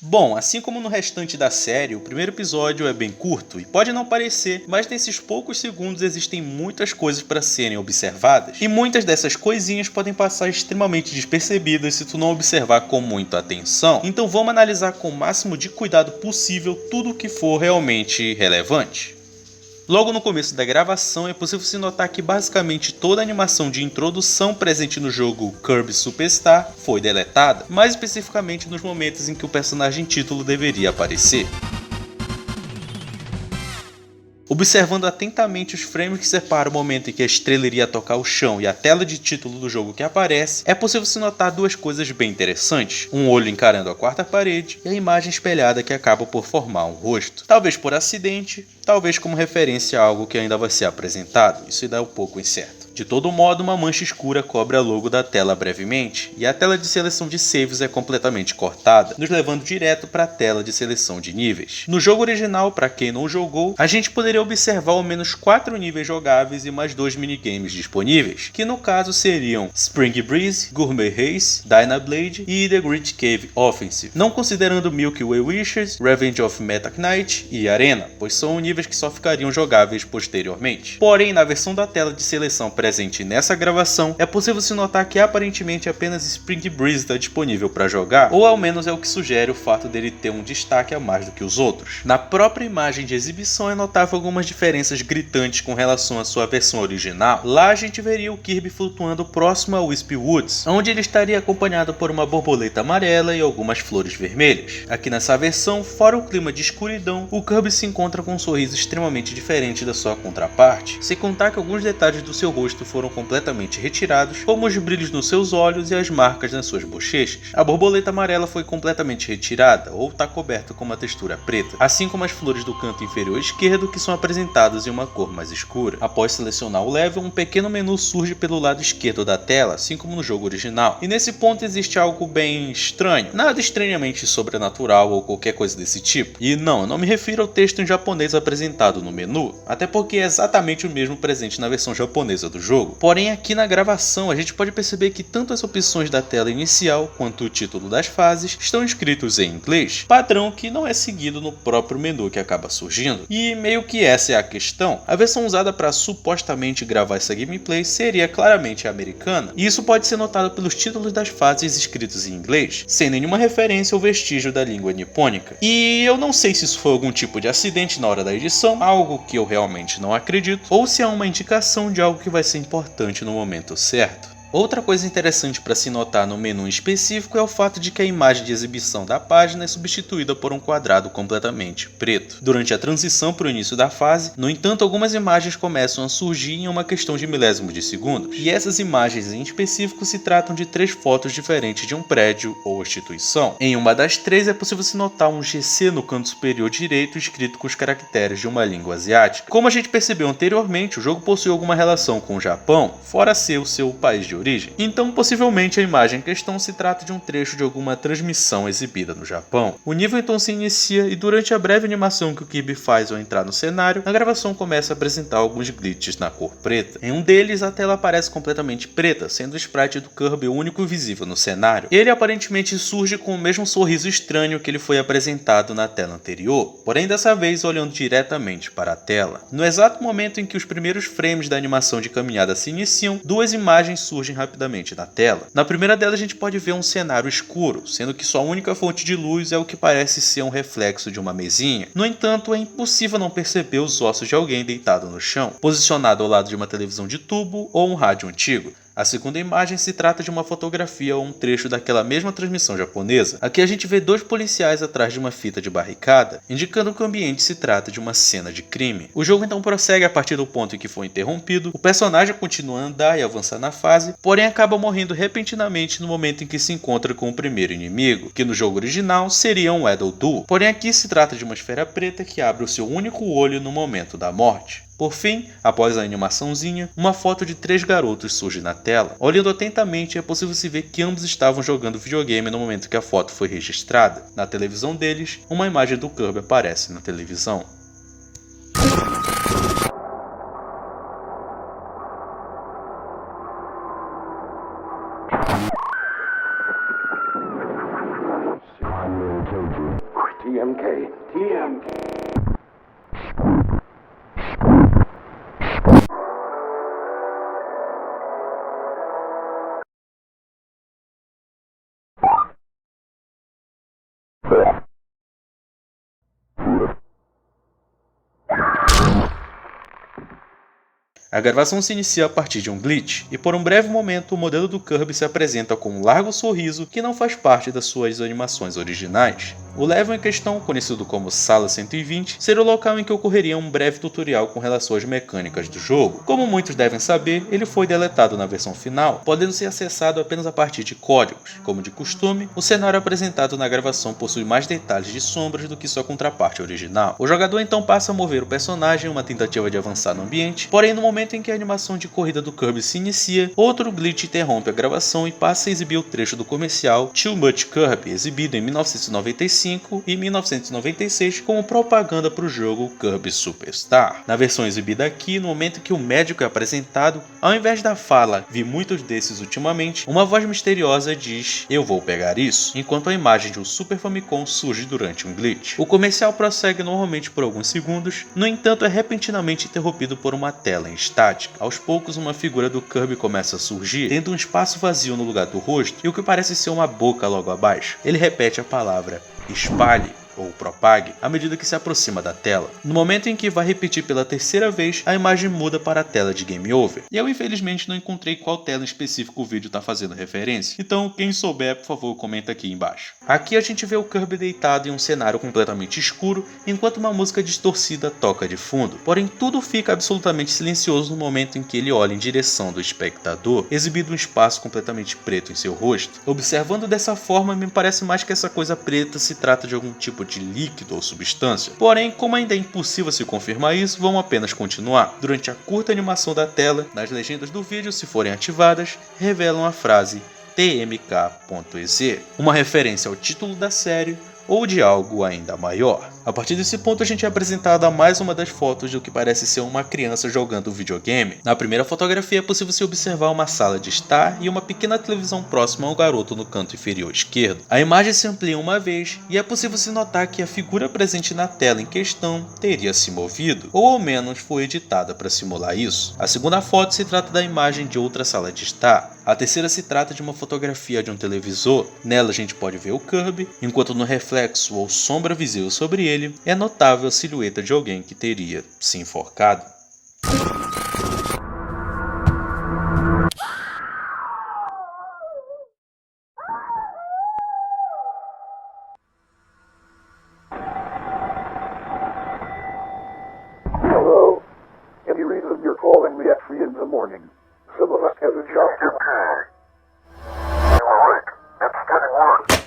Bom, assim como no restante da série, o primeiro episódio é bem curto e pode não parecer, mas nesses poucos segundos existem muitas coisas para serem observadas. E muitas dessas coisinhas podem passar extremamente despercebidas se tu não observar com muita atenção. Então vamos analisar com o máximo de cuidado possível tudo o que for realmente relevante. Logo no começo da gravação é possível se notar que basicamente toda a animação de introdução presente no jogo Kirby Superstar foi deletada, mais especificamente nos momentos em que o personagem título deveria aparecer. Observando atentamente os frames que separam o momento em que a estrela iria tocar o chão e a tela de título do jogo que aparece, é possível se notar duas coisas bem interessantes: um olho encarando a quarta parede e a imagem espelhada que acaba por formar um rosto. Talvez por acidente, talvez como referência a algo que ainda vai ser apresentado, isso ainda é um pouco incerto. De todo modo, uma mancha escura cobre a logo da tela brevemente, e a tela de seleção de saves é completamente cortada, nos levando direto para a tela de seleção de níveis. No jogo original, para quem não jogou, a gente poderia observar ao menos 4 níveis jogáveis e mais 2 minigames disponíveis, que no caso seriam Spring Breeze, Gourmet Race, Dynablade e The Great Cave Offensive, não considerando Milky Way Wishes, Revenge of Meta Knight e Arena, pois são níveis que só ficariam jogáveis posteriormente. Porém, na versão da tela de seleção presente nessa gravação, é possível se notar que aparentemente apenas Spring Breeze está disponível para jogar, ou ao menos é o que sugere o fato dele ter um destaque a mais do que os outros. Na própria imagem de exibição é notável algumas diferenças gritantes com relação à sua versão original. Lá a gente veria o Kirby flutuando próximo a Wispy Woods, onde ele estaria acompanhado por uma borboleta amarela e algumas flores vermelhas. Aqui nessa versão, fora o clima de escuridão, o Kirby se encontra com um sorriso extremamente diferente da sua contraparte, sem contar que alguns detalhes do seu rosto foram completamente retirados, como os brilhos nos seus olhos e as marcas nas suas bochechas. A borboleta amarela foi completamente retirada, ou está coberta com uma textura preta, assim como as flores do canto inferior esquerdo, que são apresentadas em uma cor mais escura. Após selecionar o level, um pequeno menu surge pelo lado esquerdo da tela, assim como no jogo original. E nesse ponto existe algo bem estranho, nada estranhamente sobrenatural ou qualquer coisa desse tipo. E não, eu não me refiro ao texto em japonês apresentado no menu, até porque é exatamente o mesmo presente na versão japonesa do jogo. Porém, aqui na gravação a gente pode perceber que tanto as opções da tela inicial quanto o título das fases estão escritos em inglês, padrão que não é seguido no próprio menu que acaba surgindo. E meio que essa é a questão. A versão usada para supostamente gravar essa gameplay seria claramente a americana, e isso pode ser notado pelos títulos das fases escritos em inglês, sem nenhuma referência ou vestígio da língua nipônica. E eu não sei se isso foi algum tipo de acidente na hora da edição, algo que eu realmente não acredito, ou se é uma indicação de algo que vai ser importante no momento certo. Outra coisa interessante para se notar no menu em específico é o fato de que a imagem de exibição da página é substituída por um quadrado completamente preto. Durante a transição para o início da fase, no entanto, algumas imagens começam a surgir em uma questão de milésimos de segundos, e essas imagens em específico se tratam de 3 fotos diferentes de um prédio ou instituição. Em uma das 3 é possível se notar um GC no canto superior direito escrito com os caracteres de uma língua asiática. Como a gente percebeu anteriormente, o jogo possui alguma relação com o Japão, fora ser o seu país de origem. Então, possivelmente a imagem em questão se trata de um trecho de alguma transmissão exibida no Japão. O nível então se inicia e durante a breve animação que o Kirby faz ao entrar no cenário, a gravação começa a apresentar alguns glitches na cor preta. Em um deles, a tela aparece completamente preta, sendo o sprite do Kirby o único visível no cenário. Ele aparentemente surge com o mesmo sorriso estranho que ele foi apresentado na tela anterior, porém dessa vez olhando diretamente para a tela. No exato momento em que os primeiros frames da animação de caminhada se iniciam, 2 imagens surgem rapidamente na tela. Na primeira delas a gente pode ver um cenário escuro, sendo que sua única fonte de luz é o que parece ser um reflexo de uma mesinha. No entanto, é impossível não perceber os ossos de alguém deitado no chão, posicionado ao lado de uma televisão de tubo ou um rádio antigo. A segunda imagem se trata de uma fotografia ou um trecho daquela mesma transmissão japonesa. Aqui a gente vê 2 policiais atrás de uma fita de barricada, indicando que o ambiente se trata de uma cena de crime. O jogo então prossegue a partir do ponto em que foi interrompido, o personagem continua a andar e avançar na fase, porém acaba morrendo repentinamente no momento em que se encontra com o primeiro inimigo, que no jogo original seria um Edel Duel. Porém aqui se trata de uma esfera preta que abre o seu único olho no momento da morte. Por fim, após a animaçãozinha, uma foto de 3 garotos surge na tela. Olhando atentamente, é possível se ver que ambos estavam jogando videogame no momento que a foto foi registrada. Na televisão deles, uma imagem do Kirby aparece na televisão. TMK. TMK. A gravação se inicia a partir de um glitch, e por um breve momento o modelo do Kirby se apresenta com um largo sorriso que não faz parte das suas animações originais. O level em questão, conhecido como Sala 120, seria o local em que ocorreria um breve tutorial com relação às mecânicas do jogo. Como muitos devem saber, ele foi deletado na versão final, podendo ser acessado apenas a partir de códigos. Como de costume, o cenário apresentado na gravação possui mais detalhes de sombras do que sua contraparte original. O jogador então passa a mover o personagem em uma tentativa de avançar no ambiente, porém no momento em que a animação de corrida do Kirby se inicia, outro glitch interrompe a gravação e passa a exibir o trecho do comercial Too Much Kirby, exibido em 1995 e 1996 como propaganda para o jogo Kirby Superstar. Na versão exibida aqui, no momento que o médico é apresentado, ao invés da fala "vi muitos desses ultimamente", uma voz misteriosa diz "eu vou pegar isso", enquanto a imagem de um Super Famicom surge durante um glitch. O comercial prossegue normalmente por alguns segundos, no entanto é repentinamente interrompido por uma tela em estática. Aos poucos, uma figura do Kirby começa a surgir, tendo um espaço vazio no lugar do rosto e o que parece ser uma boca logo abaixo. Ele repete a palavra "espalhe" ou propague à medida que se aproxima da tela. No momento em que vai repetir pela terceira vez, a imagem muda para a tela de Game Over. E eu infelizmente não encontrei qual tela em específico o vídeo está fazendo referência, então quem souber, por favor, comenta aqui embaixo. Aqui a gente vê o Kirby deitado em um cenário completamente escuro, enquanto uma música distorcida toca de fundo. Porém, tudo fica absolutamente silencioso no momento em que ele olha em direção do espectador, exibindo um espaço completamente preto em seu rosto. Observando dessa forma, me parece mais que essa coisa preta se trata de algum tipo de líquido ou substância. Porém, como ainda é impossível se confirmar isso, vamos apenas continuar. Durante a curta animação da tela, nas legendas do vídeo, se forem ativadas, revelam a frase TMK.exe, uma referência ao título da série ou de algo ainda maior. A partir desse ponto a gente é apresentado a mais uma das fotos do que parece ser uma criança jogando videogame. Na primeira fotografia é possível se observar uma sala de estar e uma pequena televisão próxima ao garoto no canto inferior esquerdo. A imagem se amplia uma vez e é possível se notar que a figura presente na tela em questão teria se movido, ou ao menos foi editada para simular isso. A segunda foto se trata da imagem de outra sala de estar. A terceira se trata de uma fotografia de um televisor. Nela a gente pode ver o Kirby, enquanto no reflexo ou sombra visível sobre ele é notável a silhueta de alguém que teria se enforcado. Hello? Any reason you're calling me at 3 in the morning? Some of us have a job to do. You were right. It's getting worse.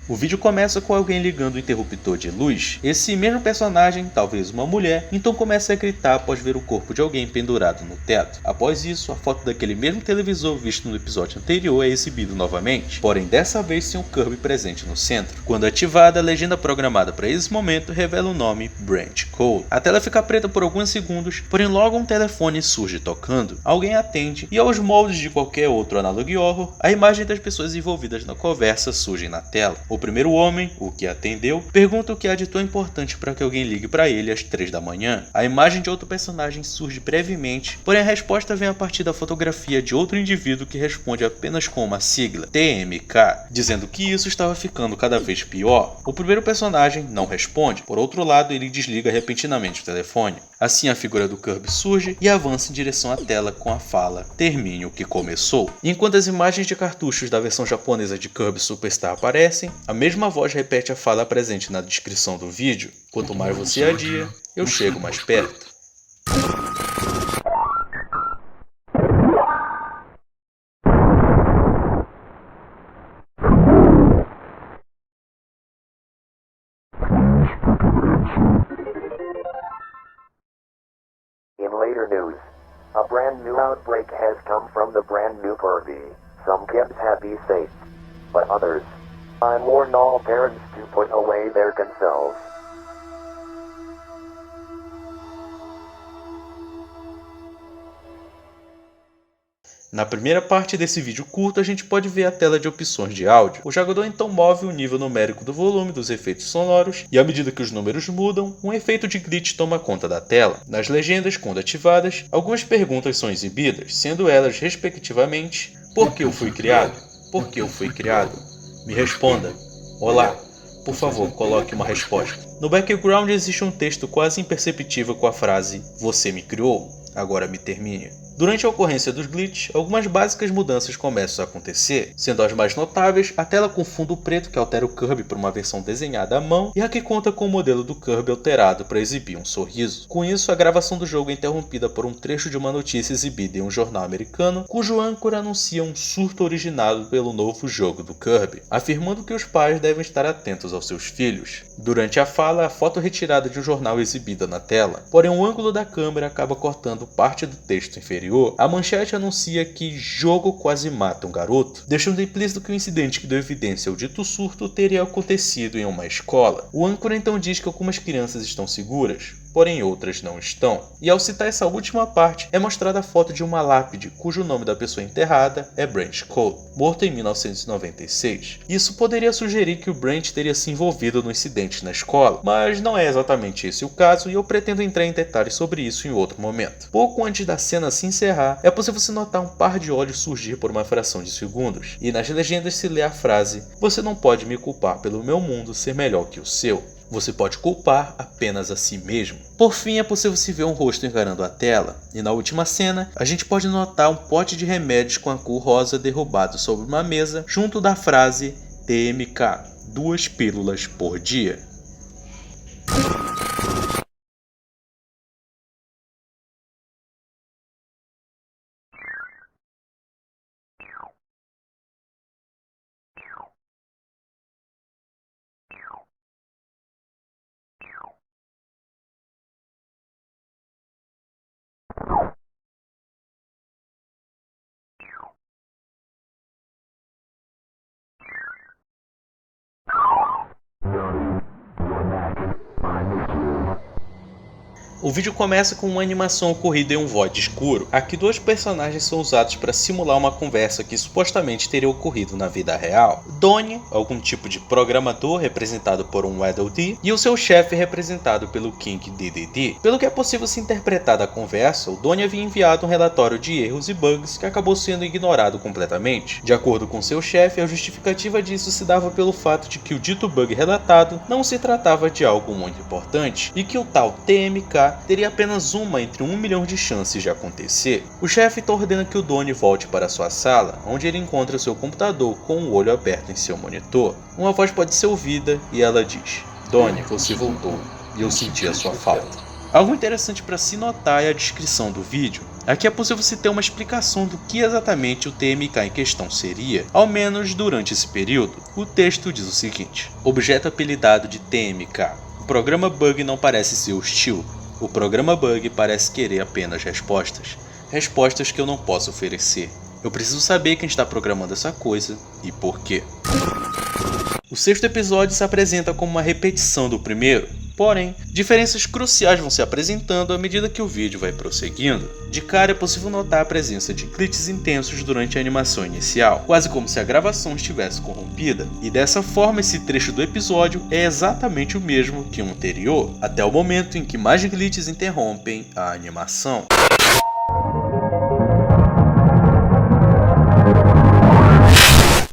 O vídeo começa com alguém ligando o interruptor de luz. Esse mesmo personagem, talvez uma mulher, então começa a gritar após ver o corpo de alguém pendurado no teto. Após isso, a foto daquele mesmo televisor visto no episódio anterior é exibido novamente, porém dessa vez sem o Kirby presente no centro. Quando ativada, a legenda programada para esse momento revela o nome Branch Cole. A tela fica preta por alguns segundos, porém logo um telefone surge tocando. Alguém atende e, aos moldes de qualquer outro analog horror, a imagem das pessoas envolvidas na conversa surge na tela. O primeiro homem, o que atendeu, pergunta o que há de tão importante para que alguém ligue para ele às 3 da manhã. A imagem de outro personagem surge brevemente, porém a resposta vem a partir da fotografia de outro indivíduo que responde apenas com uma sigla, TMK, dizendo que isso estava ficando cada vez pior. O primeiro personagem não responde, por outro lado ele desliga repentinamente o telefone. Assim a figura do Kirby surge e avança em direção à tela com a fala "termine o que começou". Enquanto as imagens de cartuchos da versão japonesa de Kirby Superstar aparecem, a mesma voz repete a fala presente na descrição do vídeo: "Quanto mais você adia, eu chego mais perto". In later news, a brand new outbreak has come from the brand new Kirby. Some kids have be safe, but others, I warn all parents to put away their consoles. Na primeira parte desse vídeo curto, a gente pode ver a tela de opções de áudio. O jogador então move o nível numérico do volume dos efeitos sonoros, e à medida que os números mudam, um efeito de glitch toma conta da tela. Nas legendas, quando ativadas, algumas perguntas são exibidas, sendo elas, respectivamente: por que eu fui criado? Por que eu fui criado? Me responda. Olá. Por favor, coloque uma resposta. No background existe um texto quase imperceptível com a frase: você me criou, agora me termine. Durante a ocorrência dos glitches, algumas básicas mudanças começam a acontecer, sendo as mais notáveis a tela com fundo preto que altera o Kirby para uma versão desenhada à mão e a que conta com o modelo do Kirby alterado para exibir um sorriso. Com isso, a gravação do jogo é interrompida por um trecho de uma notícia exibida em um jornal americano, cujo âncora anuncia um surto originado pelo novo jogo do Kirby, afirmando que os pais devem estar atentos aos seus filhos. Durante a fala, a foto retirada de um jornal é exibida na tela, porém o ângulo da câmera acaba cortando parte do texto inferior. A manchete anuncia que jogo quase mata um garoto, deixando implícito que o incidente que deu evidência ao dito surto teria acontecido em uma escola. O âncora então diz que algumas crianças estão seguras, porém outras não estão. E ao citar essa última parte, é mostrada a foto de uma lápide, cujo nome da pessoa enterrada é Brent Cole, morto em 1996. Isso poderia sugerir que o Brent teria se envolvido no incidente na escola, mas não é exatamente esse o caso e eu pretendo entrar em detalhes sobre isso em outro momento. Pouco antes da cena se encerrar, é possível se notar um par de olhos surgir por uma fração de segundos, e nas legendas se lê a frase: você não pode me culpar pelo meu mundo ser melhor que o seu. Você pode culpar apenas a si mesmo. Por fim, é possível se ver um rosto encarando a tela, e na última cena, a gente pode notar um pote de remédios com a cor rosa derrubado sobre uma mesa, junto da frase TMK, 2 pílulas por dia. O vídeo começa com uma animação ocorrida em um void escuro. Aqui 2 personagens são usados para simular uma conversa que supostamente teria ocorrido na vida real. Donnie, algum tipo de programador representado por um Waddle Dee, e o seu chefe representado pelo King Dedede. Pelo que é possível se interpretar da conversa, o Donnie havia enviado um relatório de erros e bugs que acabou sendo ignorado completamente. De acordo com seu chefe, a justificativa disso se dava pelo fato de que o dito bug relatado não se tratava de algo muito importante, e que o tal TMK teria apenas uma entre 1 milhão de chances de acontecer. O chefe então ordena que o Donnie volte para sua sala, onde ele encontra seu computador com o olho aberto em seu monitor. Uma voz pode ser ouvida e ela diz: Donnie, você voltou, e eu senti a sua falta. Algo interessante para se notar é a descrição do vídeo. Aqui é possível se ter uma explicação do que exatamente o TMK em questão seria, ao menos durante esse período. O texto diz o seguinte: objeto apelidado de TMK. O programa bug não parece ser hostil. O programa bug parece querer apenas respostas. Respostas que eu não posso oferecer. Eu preciso saber quem está programando essa coisa e por quê. O 6º episódio se apresenta como uma repetição do primeiro. Porém, diferenças cruciais vão se apresentando à medida que o vídeo vai prosseguindo. De cara é possível notar a presença de glitches intensos durante a animação inicial, quase como se a gravação estivesse corrompida, e dessa forma esse trecho do episódio é exatamente o mesmo que o anterior, até o momento em que mais glitches interrompem a animação.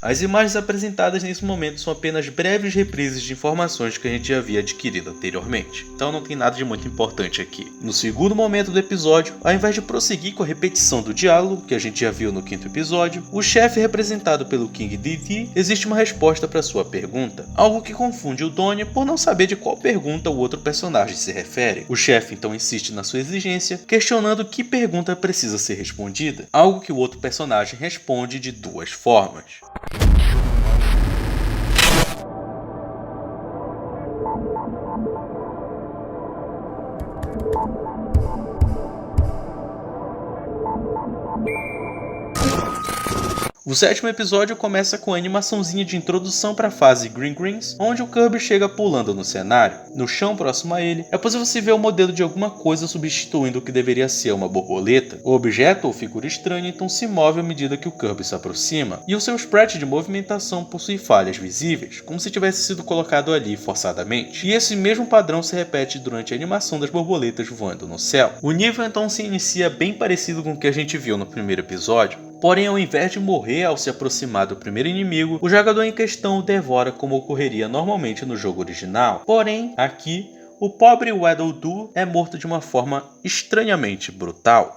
As imagens apresentadas nesse momento são apenas breves reprises de informações que a gente já havia adquirido anteriormente, então não tem nada de muito importante aqui. No segundo momento do episódio, ao invés de prosseguir com a repetição do diálogo que a gente já viu no 5º episódio, o chefe representado pelo King Dedede existe uma resposta para sua pergunta, algo que confunde o Donnie por não saber de qual pergunta o outro personagem se refere. O chefe então insiste na sua exigência, questionando que pergunta precisa ser respondida, algo que o outro personagem responde de 2 formas. O 7º episódio começa com a animaçãozinha de introdução para a fase Green Greens, onde o Kirby chega pulando no cenário. No chão próximo a ele, é possível se ver o modelo de alguma coisa substituindo o que deveria ser uma borboleta. O objeto ou figura estranha então se move à medida que o Kirby se aproxima, e o seu sprite de movimentação possui falhas visíveis, como se tivesse sido colocado ali forçadamente. E esse mesmo padrão se repete durante a animação das borboletas voando no céu. O nível então se inicia bem parecido com o que a gente viu no primeiro episódio. Porém, ao invés de morrer ao se aproximar do primeiro inimigo, o jogador em questão o devora como ocorreria normalmente no jogo original. Porém, aqui, o pobre Waddle Doo é morto de uma forma estranhamente brutal.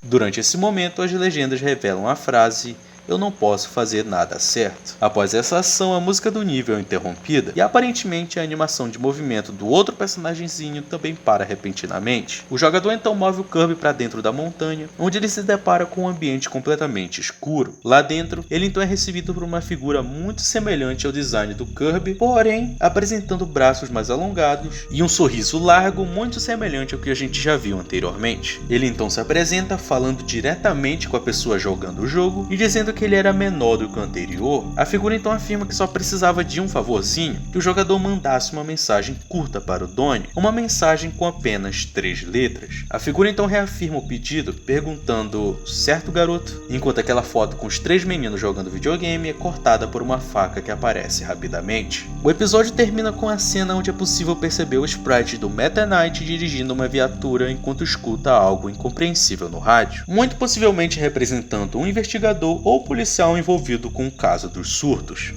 Durante esse momento, as legendas revelam a frase: "Eu não posso fazer nada certo". Após essa ação, a música do nível é interrompida e aparentemente a animação de movimento do outro personagemzinho também para repentinamente. O jogador então move o Kirby para dentro da montanha, onde ele se depara com um ambiente completamente escuro. Lá dentro, ele então é recebido por uma figura muito semelhante ao design do Kirby, porém apresentando braços mais alongados e um sorriso largo muito semelhante ao que a gente já viu anteriormente. Ele então se apresenta falando diretamente com a pessoa jogando o jogo e dizendo que ele era menor do que o anterior. A figura então afirma que só precisava de um favorzinho, que o jogador mandasse uma mensagem curta para o Donnie, uma mensagem com apenas 3 letras. A figura então reafirma o pedido, perguntando: "Certo, garoto?", enquanto aquela foto com os 3 meninos jogando videogame é cortada por uma faca que aparece rapidamente. O episódio termina com a cena onde é possível perceber o sprite do Meta Knight dirigindo uma viatura enquanto escuta algo incompreensível no rádio, muito possivelmente representando um investigador ou policial envolvido com o caso dos surtos.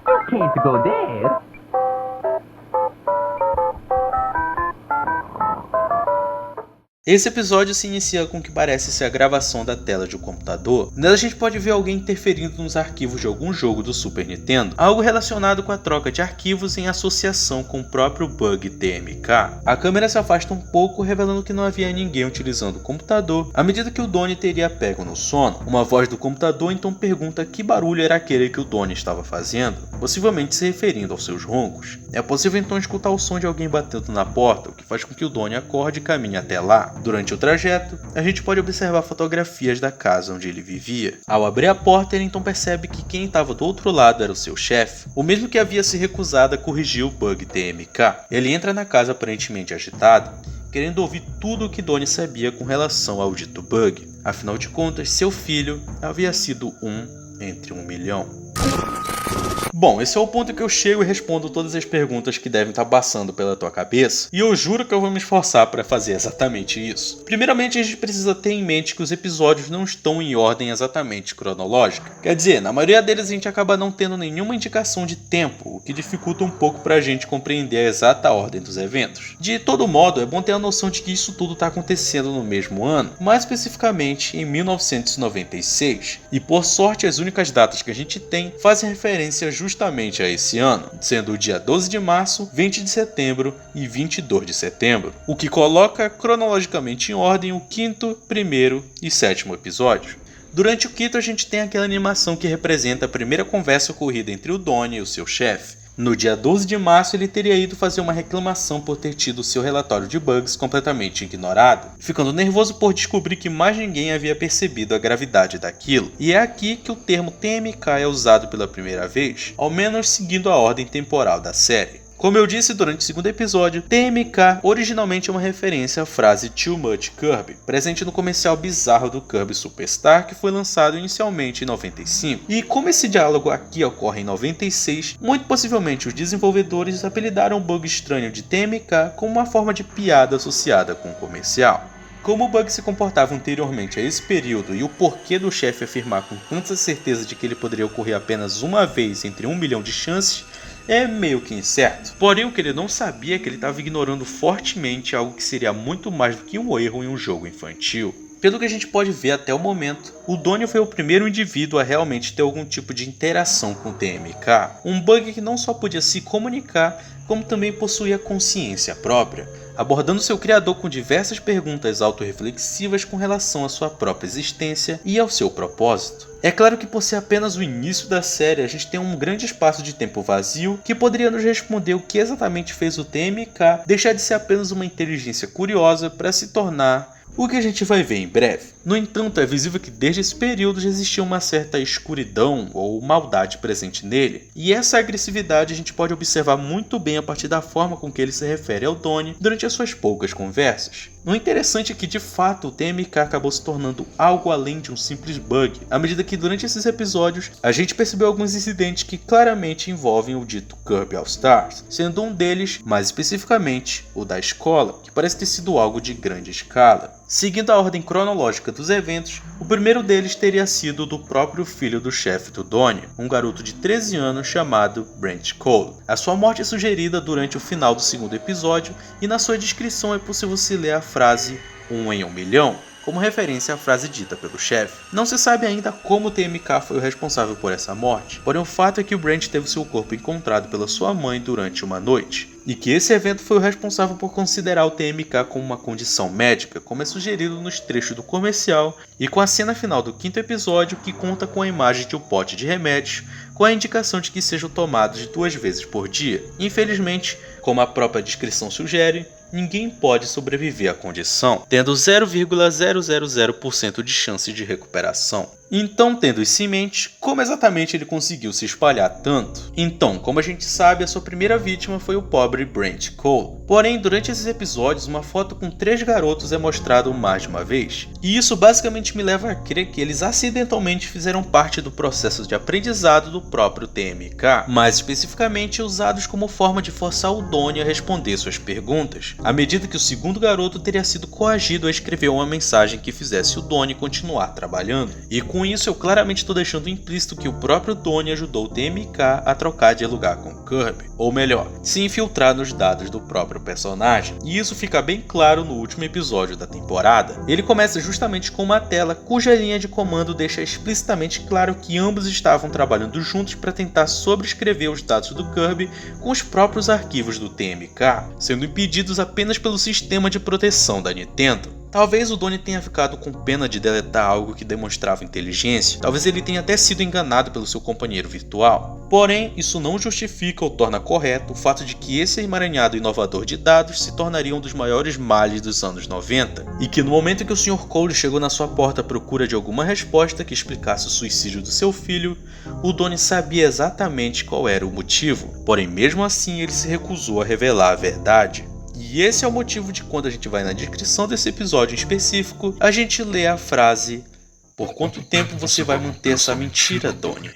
You can't go there. Esse episódio se inicia com o que parece ser a gravação da tela de um computador. Nela a gente pode ver alguém interferindo nos arquivos de algum jogo do Super Nintendo, algo relacionado com a troca de arquivos em associação com o próprio bug TMK. A câmera se afasta um pouco, revelando que não havia ninguém utilizando o computador, à medida que o Donnie teria pego no sono. Uma voz do computador então pergunta que barulho era aquele que o Donnie estava fazendo, possivelmente se referindo aos seus roncos. É possível então escutar o som de alguém batendo na porta, o que faz com que o Donnie acorde e caminhe até lá. Durante o trajeto, a gente pode observar fotografias da casa onde ele vivia. Ao abrir a porta, ele então percebe que quem estava do outro lado era o seu chefe, o mesmo que havia se recusado a corrigir o bug TMK. Ele entra na casa aparentemente agitado, querendo ouvir tudo o que Donnie sabia com relação ao dito bug. Afinal de contas, seu filho havia sido um entre 1 milhão. Bom, esse é o ponto que eu chego e respondo todas as perguntas que devem estar passando pela tua cabeça, e eu juro que eu vou me esforçar para fazer exatamente isso. Primeiramente, a gente precisa ter em mente que os episódios não estão em ordem exatamente cronológica. Quer dizer, na maioria deles a gente acaba não tendo nenhuma indicação de tempo, o que dificulta um pouco para a gente compreender a exata ordem dos eventos. De todo modo, é bom ter a noção de que isso tudo está acontecendo no mesmo ano, mais especificamente em 1996, e por sorte as únicas datas que a gente tem fazem referência justamente a esse ano, sendo o dia 12 de março, 20 de setembro e 22 de setembro, o que coloca cronologicamente em ordem o 5º, 1º e 7º episódio. Durante o 5º a gente tem aquela animação que representa a primeira conversa ocorrida entre o Donnie e o seu chefe. No dia 12 de março, ele teria ido fazer uma reclamação por ter tido seu relatório de bugs completamente ignorado, ficando nervoso por descobrir que mais ninguém havia percebido a gravidade daquilo. E é aqui que o termo TMK é usado pela primeira vez, ao menos seguindo a ordem temporal da série. Como eu disse durante o 2º episódio, TMK originalmente é uma referência à frase Too Much Kirby, presente no comercial bizarro do Kirby Superstar, que foi lançado inicialmente em 95. E como esse diálogo aqui ocorre em 96, muito possivelmente os desenvolvedores apelidaram o bug estranho de TMK como uma forma de piada associada com o comercial. Como o bug se comportava anteriormente a esse período e o porquê do chefe afirmar com tanta certeza de que ele poderia ocorrer apenas uma vez entre 1 milhão de chances, é meio que incerto. Porém, o que ele não sabia é que ele estava ignorando fortemente algo que seria muito mais do que um erro em um jogo infantil. Pelo que a gente pode ver até o momento, o Donnie foi o primeiro indivíduo a realmente ter algum tipo de interação com o TMK, um bug que não só podia se comunicar, como também possuía consciência própria. abordando seu criador com diversas perguntas autorreflexivas com relação à sua própria existência e ao seu propósito. É claro que por ser apenas o início da série, a gente tem um grande espaço de tempo vazio que poderia nos responder o que exatamente fez o TMK deixar de ser apenas uma inteligência curiosa para se tornar o que a gente vai ver em breve. No entanto, é visível que desde esse período já existia uma certa escuridão ou maldade presente nele, e essa agressividade a gente pode observar muito bem a partir da forma com que ele se refere ao Donnie durante as suas poucas conversas. O interessante é que de fato o TMK acabou se tornando algo além de um simples bug, à medida que durante esses episódios a gente percebeu alguns incidentes que claramente envolvem o dito Kirby All Stars, sendo um deles, mais especificamente, o da escola, que parece ter sido algo de grande escala. Seguindo a ordem cronológica dos eventos, o primeiro deles teria sido do próprio filho do chefe do Donnie, um garoto de 13 anos chamado Brent Cole. A sua morte é sugerida durante o final do segundo episódio e na sua descrição é possível se ler a frase 1 em 1 milhão, como referência à frase dita pelo chefe. Não se sabe ainda como o TMK foi o responsável por essa morte, porém o fato é que o Brent teve seu corpo encontrado pela sua mãe durante uma noite, e que esse evento foi o responsável por considerar o TMK como uma condição médica, como é sugerido nos trechos do comercial e com a cena final do quinto episódio que conta com a imagem de um pote de remédios com a indicação de que sejam tomados 2 vezes por dia. Infelizmente, como a própria descrição sugere, ninguém pode sobreviver à condição, tendo 0,000% de chance de recuperação. Então, tendo isso em mente, como exatamente ele conseguiu se espalhar tanto? Então, como a gente sabe, a sua primeira vítima foi o pobre Brent Cole. Porém, durante esses episódios, uma foto com 3 garotos é mostrada mais de uma vez. E isso basicamente me leva a crer que eles acidentalmente fizeram parte do processo de aprendizado do próprio TMK, mais especificamente usados como forma de forçar o Donnie a responder suas perguntas, à medida que o segundo garoto teria sido coagido a escrever uma mensagem que fizesse o Donnie continuar trabalhando. E com isso eu claramente estou deixando implícito que o próprio Donnie ajudou o TMK a trocar de lugar com o Kirby, ou melhor, se infiltrar nos dados do próprio personagem. E isso fica bem claro no último episódio da temporada. Ele começa justamente com uma tela cuja linha de comando deixa explicitamente claro que ambos estavam trabalhando juntos para tentar sobrescrever os dados do Kirby com os próprios arquivos do TMK, sendo impedidos apenas pelo sistema de proteção da Nintendo. Talvez o Donnie tenha ficado com pena de deletar algo que demonstrava inteligência, talvez ele tenha até sido enganado pelo seu companheiro virtual. Porém, isso não justifica ou torna correto o fato de que esse emaranhado inovador de dados se tornaria um dos maiores males dos anos 90, e que no momento em que o Sr. Cole chegou na sua porta à procura de alguma resposta que explicasse o suicídio do seu filho, o Donnie sabia exatamente qual era o motivo, porém mesmo assim ele se recusou a revelar a verdade. E esse é o motivo de quando a gente vai na descrição desse episódio em específico, a gente lê a frase: "Por quanto tempo você vai manter essa mentira, Donnie?"